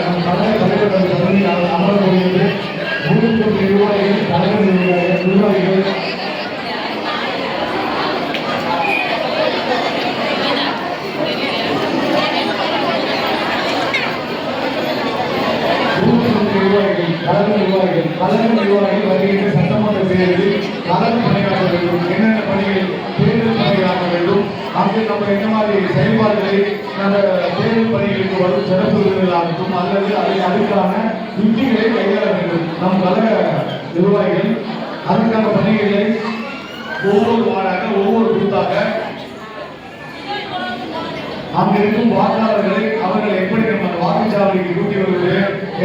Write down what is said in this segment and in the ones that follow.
நம் தலைவர் சொல்லி அமரக்கூடியது ஊருக்கு நிர்வாகிகள் தலைவர் நிர்வாகிகள் கழக நிர்வாகிகள் வருகின்ற சட்டமன்ற தேர்தலில் கலந்து பணியாற்ற வேண்டும். என்னென்ன பணிகள் தேர்தல் பணியாற்ற வேண்டும், அங்கு நம்ம என்ன மாதிரி செயல்பாடுகளை அந்த தேர்தல் பணிகளுக்கு வரும் சிறப்பு விருதுகளாகட்டும் அல்லது அதுக்கான யுக்திகளை கையாள வேண்டும். நம் கழக நிர்வாகிகள் அதற்கான பணிகளை ஒவ்வொரு வாராக ஒவ்வொரு கூட்டாக அங்கு இருக்கும் வாக்காளர்களை அவர்கள் எப்படி நம்ம வாக்குச்சாவடிக்கு கூட்டி வருவது,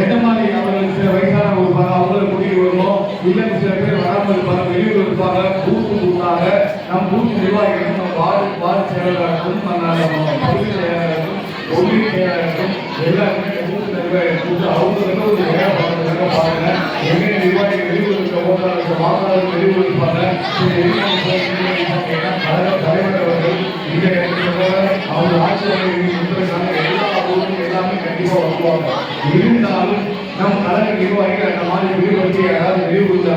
எந்த மாதிரி அவர்கள் சில வயசானவங்க இருப்பாங்க அவங்களை கூட்டிட்டு வருவோம், இல்லை சில பேர் வராமல் இருப்பாங்க வெளியூர் இருப்பாங்க, பூத்தாக நம் பூத் நிர்வாகிகளும் நம்ம வார்டு செயலராகவும் பகுதி செயலராகவும் ஒளி செயலராகவும் எல்லாருமே பூத் நிர்வாகிகள் அவங்க ஒரு வேலை பார்க்கறதுக்காக பாருங்க. எங்கே நிர்வாகிகள் வெளியூர் இருக்க ஓட்டாளர்கள் வாக்காளர்கள் வெளியூர் இருப்பாங்க. தலைவர் அவர்கள் இந்த அவங்க ஆட்சியாளர்கள் எல்லா ஊரும் எல்லாமே கண்டிப்பாக வருவாங்க. இருந்தாலும் நம் கழக நிர்வாகிகள் அந்த மாதிரி விரிவுபடுத்தி யாராவது விரிவுபடுத்த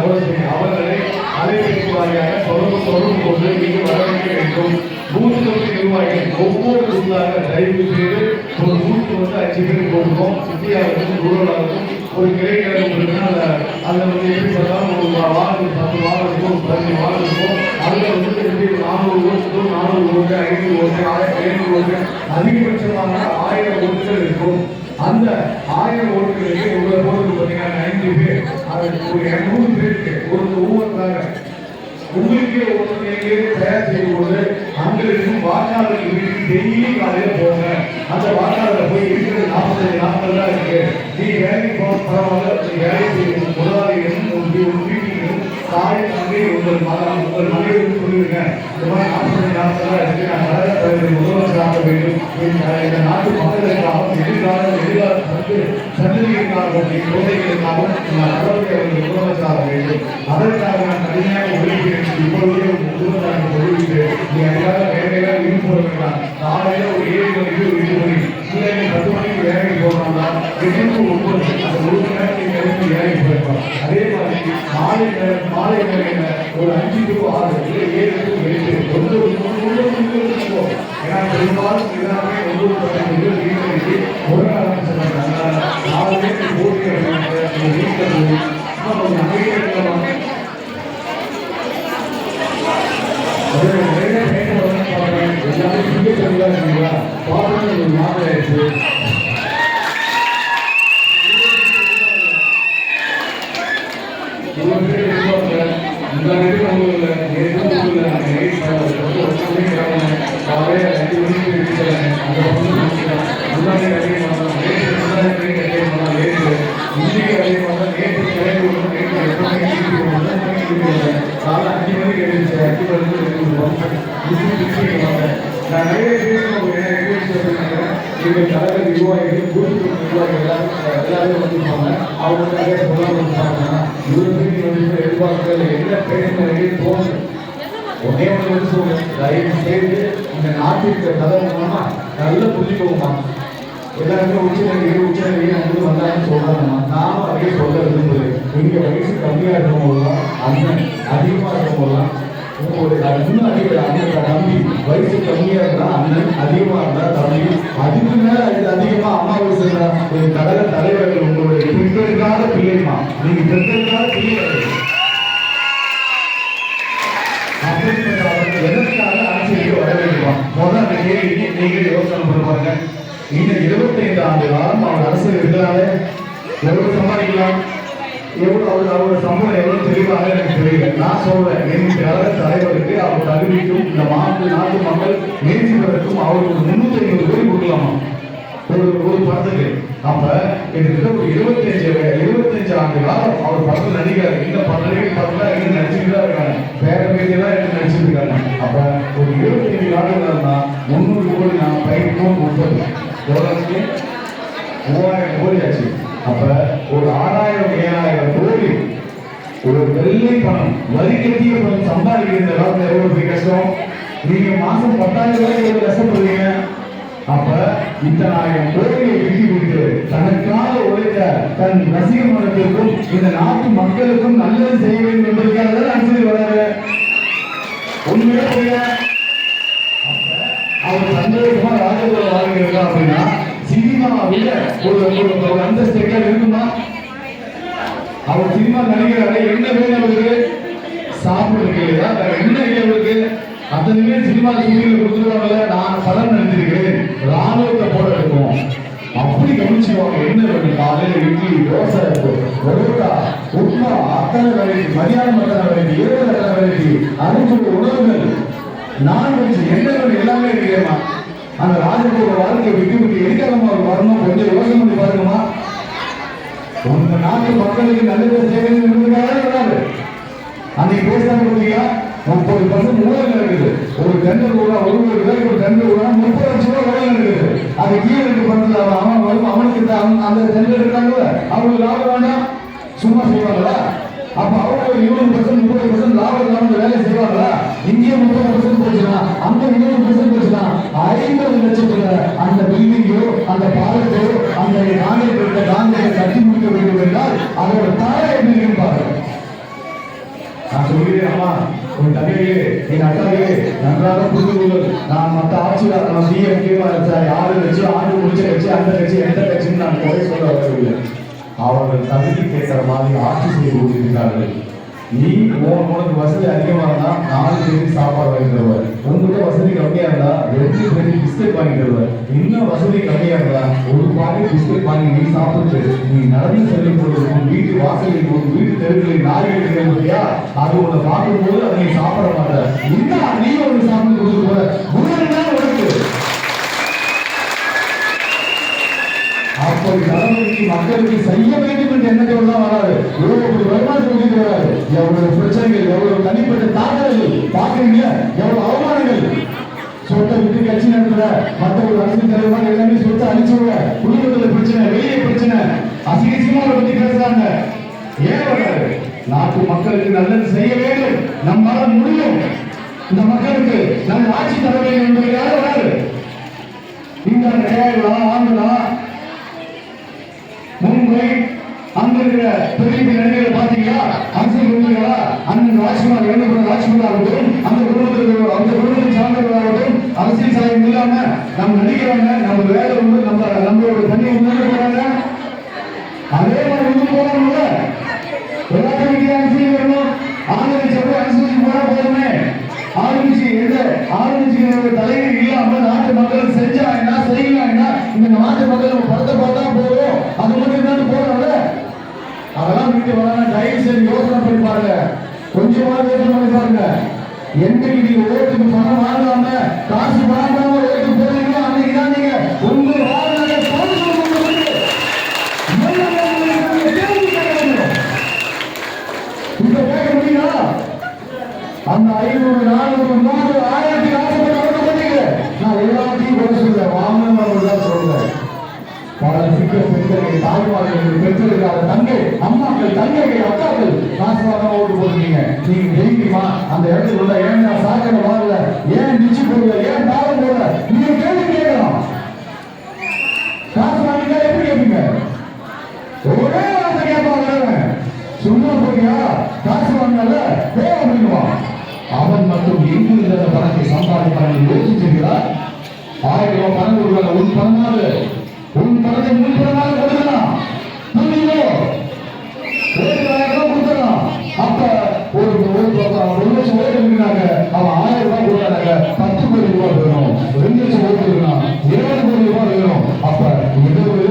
அவர்களை அலைபேசி வாரியாக தொடர்பு கொண்டு நீங்கள் வர வேண்டும். பூத் நிர்வாகிகள் ஒவ்வொரு பூத்தாக தயவு செய்து ஒரு பூத்து 5 பேர் போட்டுக்கோம். சிட்டியாகவும் ரூரலாகவும் ஒரு கிளைகளுக்கு அதில் எப்படி பார்த்தாலும் ஒரு வார்டு 10 வார்டு இருக்கும், 15 வார்டு இருக்கும். அதில் 400 ஓட்டு 500 ஓட்டு 500 ஓட்டு அதிகபட்சமான 1000 ஓட்டுகள் இருக்கும். அந்த 1000 ஓட்டுகளுக்கு ஒவ்வொரு ஓட்டுக்கு பார்த்தீங்கன்னா 5 பேர், அது ஒரு 200 பேருக்கு ஒவ்வொருத்தராக உங்களுக்கே ஒவ்வொருத்தரையே தயார் செய்து கொண்டு அங்கே இருக்கும் வாக்காளர்கள் வீட்டுக்கு டெய்லி காலையில் போங்க. அந்த வாக்காளரை போய் இருக்கிறது 45 நாட்கள் தான் இருக்கு. நீ வேலைக்கு போக பரவாயில்ல, நீ வேலை செய்யணும் முதலாளிகளும் ஒரு வீட்டிலும் தாய் தங்கை உங்கள் மனைவிக்கு சொல்லிருங்க. இந்த மாதிரி 45 நாட்கள் தான் இருக்கு. நான் கழக தலைவரை முதலமைச்சர் ஆக வேண்டும். இந்த நாட்டு மக்களுக்காகவும் எதிர்கால சந்ததிகளுக்காகவும் குழந்தைகளுக்காகவும் நடவடிக்கை அவர்கள் முதலமைச்சர் ஆக வேண்டும். அதற்காக நான் கடுமையாக உழைக்கிறேன். இப்பொழுதே முதலமைச்சர் சொல்லிவிட்டு நீ எல்லாரும் வேலையெல்லாம் வீடு போட வேண்டாம். காலையில ஒரு 7 மணிக்கு ஒரு 8 மணி இல்லை 10 மணிக்கு வேலைக்கு போகணும்னா 8 to 9 அந்த ஒரு மணி நேரத்துக்கு கிளம்பி வேலைக்கு போயிருப்பான். அதே மாதிரி மாலை வேலையில ஒரு 5 to 6 இல்லை 7 to 8 போகும். ஏன்னா பெரும்பாலும் எல்லாருமே 9 வீட்டுக்கு ஒரு ஆரம்பிச்சிருக்காங்க. 4 பேருக்கு போட்டி வீட்டில் போய் கொஞ்சம் அமைதியாக எல்லாமே புதிய கல்வியாக இருக்கீங்களா பார்க்கணும். ஒரு மாதிரி ஆயிடுச்சு. இவ்வளோ பேர் இருப்பாங்க. இந்த நேரம் அவங்க காலையில் 5 மணிக்கு இருக்கிறாங்க. அந்த முன்னாடி அதே மாதிரி நேற்று இன்னைக்கு அதே மாதிரி நேற்று கிளம்பி விடணும். நேற்று 8 மணிக்கு காலை 5 மணிக்கு எழுந்துச்சு. 5 மணிக்கு நான் நிறைய எங்கள் கழக நிர்வாகிகள் பூத்து நிர்வாகிகள் எல்லாரும் வந்துருப்பாங்க. அவங்க நிறைய சொல்லாமல் இருப்பாங்கன்னா இவருக்கு வந்து எதிர்பார்க்கல என்ன பேசுறது தோணும். ஒன்னே ஒன்று சொல்லுங்க, தயவு செய்து இந்த நாட்டிற்கு கதை மூலமா நல்ல புரிஞ்சுக்கோமா. எல்லாருமே உச்சநிலையை வந்து வந்தாலும் சொல்றாங்கம்மா. நானும் அதே சொல்ல விரும்புகிறேன். இங்க வயசு கம்மியா இருக்கும் போதுதான் அண்ணன், அதிகமா இருக்கும் போதுதான் முன்னாடி தம்பி, வயசு கம்மியா இருந்தா அண்ணன், அதிகமா இருந்தா தம்பி, அதுக்கு மேல அதிகமா அம்மாவை சொல்றா ஒரு கழக தலைவர்கள் உங்களுடைய பெண்களுக்கான பிள்ளைமா, நீங்க பெண்களுக்கான பிள்ளைகள் எதற்காக அரசியலுக்கு வர வேண்டுமா? முதல் அந்த கேள்வி நீங்க யோசனை பண்ண பாருங்க. இன்னும் 25 ஆண்டு காலம் அவர் அரசியல் இருக்கிறாரு. எவ்வளவு சம்பாதிக்கலாம், எவ்வளவு அவர் சம்பளம் எவ்வளவு தெளிவாக எனக்கு தெரியல. நான் சொல்றேன், என் கழக தலைவருக்கு அவர் தகுதிக்கும் இந்த நாட்டு மக்கள் நேசிப்பதற்கும் அவருக்கு 350 கோடி கொடுக்கலாமா ஒரு படத்துக்கு? அப்ப கிட்டத்தட்ட ஒரு 25 ஆண்டு காலம் அவர் படத்தில் நடிக்கிறார். இந்த நடிகை படத்துல இன்னும் நடிச்சுட்டு தான் இருக்காங்க. வேற பேரெல்லாம் எடுத்து நடிச்சுட்டு இருக்காங்க. அப்ப ஒரு 25 ஆண்டுகள்னா 300 கோடி நான் பயிர்க்கும் 30 எவ்வளவு 3000 கோடி ஆச்சு. அப்ப ஒரு 6000-7000 கோடி ஒரு வெள்ளை பணம் வரி கட்டிய பணம் சம்பாதிக்கிற இந்த காலத்துல எவ்வளவு பெரிய கஷ்டம். நீங்க மாசம் 10,000 ரூபாய் எவ்வளவு கஷ்டப்படுறீங்க. அப்ப இத்தனாயிரம் கோடியை விட்டு தனக்காக உழைத்த தன் ரசிக மன்றத்திற்கும் இந்த நாட்டு மக்களுக்கும் நல்லது செய்ய வேண்டும் என்பதற்காக தான் அரசியல் வராரு. உண்மையே புரிய அவர் சந்தோஷமா ராஜபுர வாழ்கிறதா அப்படின்னா சினிமாவில் ஒரு அந்தஸ்து இருக்குமா? அவர் சினிமா நடிகராக என்ன வேணும் அவருக்கு? சாப்பிடுறதுக்கு இல்லையா? என்ன இல்லை அவருக்கு? அத்தனையுமே சினிமா சூழ்நிலை கொடுத்துருவாங்கல்ல. நான் படம் நினைச்சிருக்கிறேன், ராணுவத்தை போட இருக்கும் அப்படி கவனிச்சுவாங்க. என்ன வேணும்? காலையில் இட்லி, தோசை, பரோட்டா, உப்மா, அத்தனை வெரைட்டி, மதியானம் அத்தனை வெரைட்டி, இரவு அத்தனை வெரைட்டி, அறுபது உணவுகள், நான்வெஜ், என்ன வேணும் எல்லாமே இருக்கிறேமா. அந்த ராஜபோட வாழ்க்கையை விட்டு எதுக்காக வரணும்? கொஞ்சம் யோசனை பண்ணி பாருங்கம்மா. உங்க நாட்டு மக்களுக்கு நல்லது செய்வது என்பதுக்காக அன்னைக்கு பேசாம கொடுத்தீங்க. 30% ஊழல் இருக்குது. ஒரு டெண்டர் கூட ஒரு டெண்டர் கூட 30 லட்சம் ரூபாய் ஊழல் இருக்குது. அது கீழே இருக்கு பண்றது அவனுக்கு அந்த டெண்டர் இருக்காங்க. அவங்களுக்கு லாபம் வேண்டாம், சும்மா செய்வாங்களா? அப்ப அவங்க 20% 30% லாபம் இல்லாம வேலை செய்வாங்களா? இங்கே 30% போச்சுன்னா அந்த 20% போச்சுன்னா 50 லட்சத்துல அந்த பில்டிங்கோ அந்த பாலத்தோ அந்த காங்கிரீட் கட்டி முடிக்க வேண்டும் என்றால் அதோட தாரை எப்படி இருப்பாரு? நான் சொல்கிறேன் அம்மா, உன் தங்கையே என் அக்காவே நன்றாக புரிந்து நான் மற்ற ஆட்சியாளர் நம்ம டிஎம்கே யாரு கட்சி ஆண்டு முடிச்ச கட்சி அந்த கட்சி எந்த கட்சின்னு நான் குறை சொல்ல வரவில்லை. அவர்கள் தகுதி கேட்கிற மாதிரி ஆட்சி செய்து கொண்டிருக்கிறார்கள். நீ உனக்கு வசதி அதிகமா இருந்தா 4 பேருக்கு சாப்பாடு வாங்கி தருவார். உங்ககிட்ட வசதி கம்மியா இருந்தா 2 பேருக்கு பிஸ்கட் வாங்கி தருவார். இன்னும் வசதி கம்மியா இருந்தா ஒரு பாக்கெட் பிஸ்கட் வாங்கி நீ சாப்பிட்டு நீ நடந்து செல்லும் பொழுது உன் வீட்டு வாசலில் உன் வீட்டு தெருக்களில் நாய்கள் இல்லையா? அது உன்னை பார்க்கும் போது அதை நீ சாப்பிட மாட்ட. இன்னும் நீ ஒரு சாப்பிட்டு கொடுத்து போற உணர்வுதான் உனக்கு. அப்படி தலைமுறைக்கு மக்களுக்கு செய்ய வேண்டும் என்ற எண்ணத்தோடு தான் வராது. இவ்வளவு வருமானம் சொல்லிட்டு வராது. எவ்வளவு பிரச்சனைகள், எவ்வளவு தனிப்பட்ட தாக்குதல்கள் பாக்குறீங்க, எவ்வளவு அவமானங்கள். சொத்தை விட்டு கட்சி நடத்துற மற்ற ஒரு அரசியல் தலைவர் எல்லாமே சொத்தை அழிச்சுடுற, குடும்பத்துல பிரச்சனை, வெளியே பிரச்சனை, அசிங்கமா பத்தி பேசுறாங்க. ஏன் வராது? நாட்டு மக்களுக்கு நல்லது செய்ய வேண்டும், நம்மளால முடியும், இந்த மக்களுக்கு நல்ல ஆட்சி தர வேண்டும் என்பதற்காக வராது. இந்த கேரளா, ஆந்திரா, மும்பை அங்க இருக்கிற பெரிய நடிகர்களை பாத்தீங்களா? அரசியல் குழுக்களா? அண்ணன் ராஜ்குமார் ராஜ்குமார் ஆகட்டும், அந்த குடும்பத்தை சார்ந்தவர்களாகட்டும், அரசியல் சாயம் இல்லாம நம்ம நடிக்கிறாங்க. நம்ம வேலை வந்து நம்மளோட தண்ணியை முன்னாடி போறாங்க. அதே மாதிரி வந்து போறாங்கல்ல, எல்லாத்தையும் அரசியல் வரணும். ஆளுநர் அரசியல் போனா போதுமே. ஆளுநர் தலைவர் இல்லாம நாட்டு மக்கள் செஞ்சா என்ன, செய்யலாம் என்ன, இந்த நாட்டு மக்கள் படத்தை பார்த்தா போதும், அது மட்டும் தான் போறாங்க. அதெல்லாம் வீட்டு வராங்க. தயவு செய்து யோசனை பண்ணி பாருங்க, கொஞ்சமா யோசனை பண்ணி பாருங்க. என்னைக்கு நீங்க ஓட்டுக்கு பணம் வாங்காம காசு வாங்காம ஓட்டு போறீங்களோ அன்னைக்கு தான் நீங்க உங்க வாழ்நாளை இப்ப கேட்க முடியுமா? அந்த 500 400 300 1000 ஆசைப்பட்டு பண்ணீங்க. நான் எல்லாத்தையும் கூட சொல்றேன், வாங்கணும் சொல்றேன். பல சிக்க பெண்கள், தாய்மார்கள், பெற்றோர்கள், தங்கை அம்மாக்கள், தங்கைகள், அக்காக்கள் காசுவாக ஓட்டு போடுறீங்க. நீங்க ஜெயிக்குமா? அந்த இடத்துல உள்ள ஏன் சாக்கடை வாங்கல, ஏன் நிச்சு போடல, ஏன் தாளம் போடல, நீங்க கேள்வி கேட்கலாம். காசு வாங்கிட்டா எப்படி கேட்பீங்க? ஒரே வார்த்தை கேட்பாங்க, சும்மா போறியா காசு வாங்கல போ அப்படின்னுவான். அவன் மட்டும் எங்கிருந்த பணத்தை சம்பாதிப்பான் யோசிச்சிருக்கிறா? 1000 ரூபாய் பணம் கொடுக்கல, உன் பணமாவது உன் பணத்தை முன்பணமாக கொடுக்கலாம். கொடுக்கலாம். அப்ப ஒரு 1 லட்சம் ஓட்டு இருக்கிறாங்க, அவன் 1000 ரூபாய் கொடுத்தாங்க, 10 கோடி ரூபாய் வேணும். 2 லட்சம் ஓட்டு இருக்கான், 20 கோடி ரூபாய் வேணும். அப்ப 20 கோடி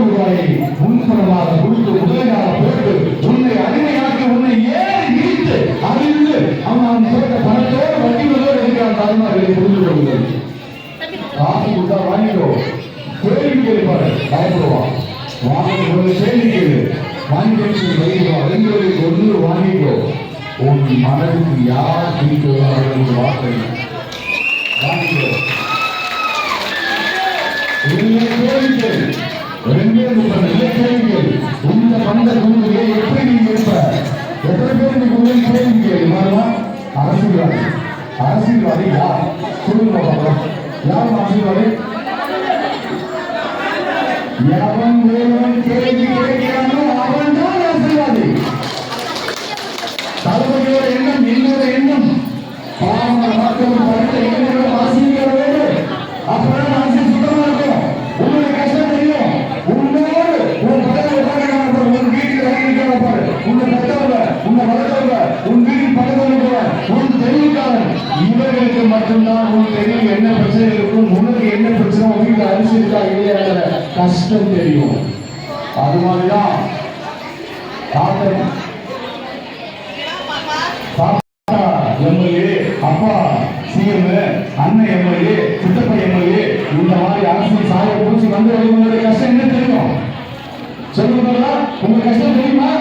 ரூபாயை முன்பணமாக கொடுத்து முதலீடாக போட்டு உன்னை அடிமையாக்கி உன்னை ஏன் இடித்து அறிந்து அவன் போட்ட பணத்தோடு வட்டிகளோடு இருக்கிறான். தாய்மார்களை புரிந்து கொள்ளுங்கள். காசு கொடுத்தா வாங்கிக்கோ, கேள்வி கேட்பாரு, பயப்படுவான். வாங்க கேள்வி கேளு, வாங்கிக்கோ, வைக்குவான். 2 வாங்கிக்கோ. உன் மனதுக்கு யார் பிடிக்கிறார்கள் வார்த்தை வாங்கிக்கோ. கேள்விகள் 2 கேள்விகள். இந்த பந்த குழுவிலே எப்படி நீ இருப்ப? எத்தனை பேர் இந்த குழுவில் கேள்வி கேள்வி? அரசியல்வாதி. அரசியல்வாதி யார் சொல்லுங்க? யாரும் அரசியல்வாதி மட்டும்தான் உனக்கு தெரியும் என்ன பிரச்சனை இருக்கும், உனக்கு என்ன பிரச்சனை, வீட்டுல அரிசி இருக்கா இல்லையா கஷ்டம் தெரியும். அது மாதிரிதான் எம்எல்ஏ, அப்பா சிஎம், அண்ணன் எம்எல்ஏ, சித்தப்பா எம்எல்ஏ, இந்த மாதிரி அரசியல் சாய பூச்சி வந்து உங்களுடைய கஷ்டம் என்ன தெரியும் சொல்லுங்க. உங்க கஷ்டம் தெரியுமா?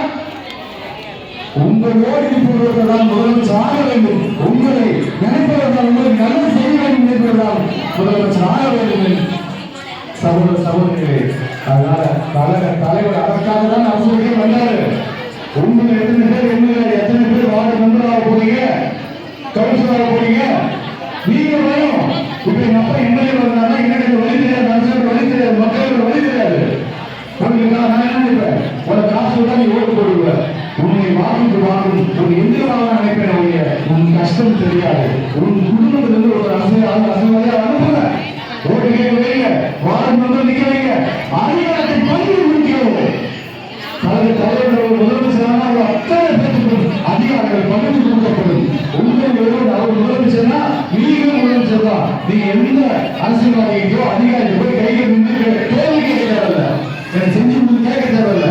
உங்களோடு இருப்பவர்கள்தான் முதலமைச்சர் ஆக வேண்டும். உங்களை நினைப்பவர்கள் உங்களுக்கு நல்லது செய்ய வேண்டும் என்பதுதான் முதலமைச்சர் ஆக வேண்டும். சகோதர சகோதரிகளே, அதனால தலைவர் அதற்காக தான் அரசுக்கு வந்தாரு. உங்களை எத்தனை பேர் எத்தனை பேர் வார்டு மெம்பராக போறீங்க, கவுன்சிலராக போறீங்க, நீங்க வரும். இப்ப எங்க அப்பா எம்எல்ஏ வந்தாங்கன்னா எனக்கு வழி தெரியாது, அரசு வழி தெரியாது, மக்களுக்கு வழி தெரியாது. நான் என்ன நினைப்பேன், உனக்கு காசு தான் நீ ஓட்டு போடுவ, உன்னை வாங்கிட்டு வாங்கும் ஒரு எந்திரமாக நினைப்பேன். உன் கஷ்டம் தெரியாது. உன் குடும்பத்திலிருந்து ஒரு அரசியல்வாதியா அனுப்புங்க, ஓட்டு கேட்க வைங்க, வார்டு மெம்பர் நிக்க வைங்க, அதிகாரத்தை பங்கு முடிக்கிறது. தலைவர் முதலமைச்சர் அத்தனை பேருக்கு அதிகாரங்கள் பகிர்ந்து கொடுக்கப்படும். உங்கள் அவர் முதலமைச்சர்னா நீங்களும் முதலமைச்சர் தான். நீங்க எந்த அரசியல்வாதியோ அதிகாரிக்கு போய் கையில் நின்று கேள்வி கேட்க தேவையில்ல, செஞ்சு கேட்க தேவையில்ல,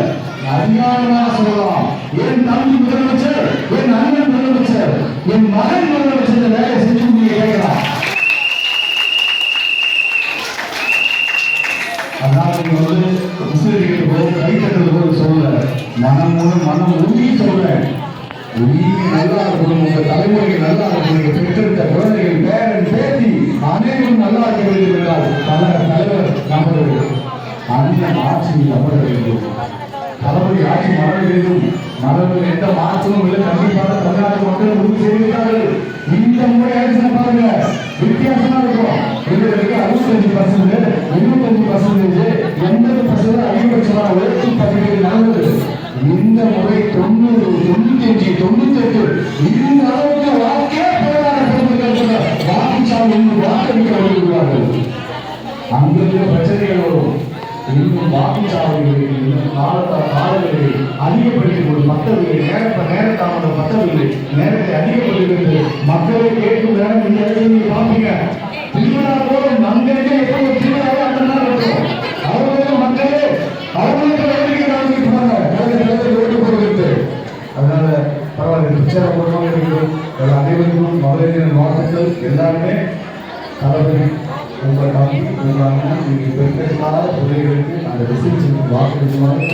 அதிகாரமா சொல்லலாம். என் தம்பி முதலமைச்சர், என் அண்ணன் முதலமைச்சர், என் மகன் முதலமைச்சர் வேலை செஞ்சு நீங்க கேட்கலாம். அதனால நீங்க வந்து முஸ்லிம்களுக்கு போது கை தட்டுறது போது சொல்ல, மனம் உறுதி சொல்றேன். நீங்க நல்லா இருக்கணும், உங்க தலைமுறைக்கு நல்லா இருக்கணும், பெற்றெடுத்த குழந்தைகள், பேரன் பேத்தி அனைவரும் நல்லா இருக்க வேண்டும் என்றால் தலைவர் நமது அண்ணன் ஆட்சியில் அமர வேண்டும். தளபதி ஆட்சி மரண வேண்டும். மரணத்தில் எந்த மாற்றமும் இல்லை. கண்டிப்பாக தமிழ்நாட்டு மக்கள் உறுதி செய்திருக்கிறார்கள். இந்த முறை ஆட்சி பாருங்க, வித்தியாசமா இருக்கும். எங்களுக்கு 65%, 75%, 80% அதிகபட்சமான உழைப்பு பதிவு நல்லது. இந்த முறை 90, 95, 98 இந்த அளவுக்கு வாக்கே போராட வாக்குச்சாலை வாக்களிக்க வருகிறார்கள். அங்கிருந்த பிரச்சனைகள் வரும். இன்னும் வாக்குச்சாவடிகளில் இன்னும் காலங்களில் அதிகப்படுத்திக் கொண்டு மக்களுடைய நேரத்தாமதம் பத்தவில்லை, நேரத்தை அதிகப்படுத்துகிறது. மக்களை கேட்கும் நேரம் இந்த இடத்துல நீங்க பாப்பீங்க. திருவிழா போதும் அங்கங்கே எப்போ திருவிழாவே அந்த நாள் இருக்கும். அவர்களுக்கு மக்களே அவர்களுக்கு ஓட்டு போடுகிறது. அதனால பரவாயில்ல, பிரச்சாரபூர்வமாக இருக்கிறோம். அனைவருக்கும் மகளிரின் வாழ்த்துக்கள். எல்லாருமே தளபதி உங்கள் தம்பி, உங்கள் அண்ணன், நீங்கள் பெற்றெடுக்காத பிள்ளைகளுக்கு அந்த ரிசல்ட் வாக்களிக்குமாறு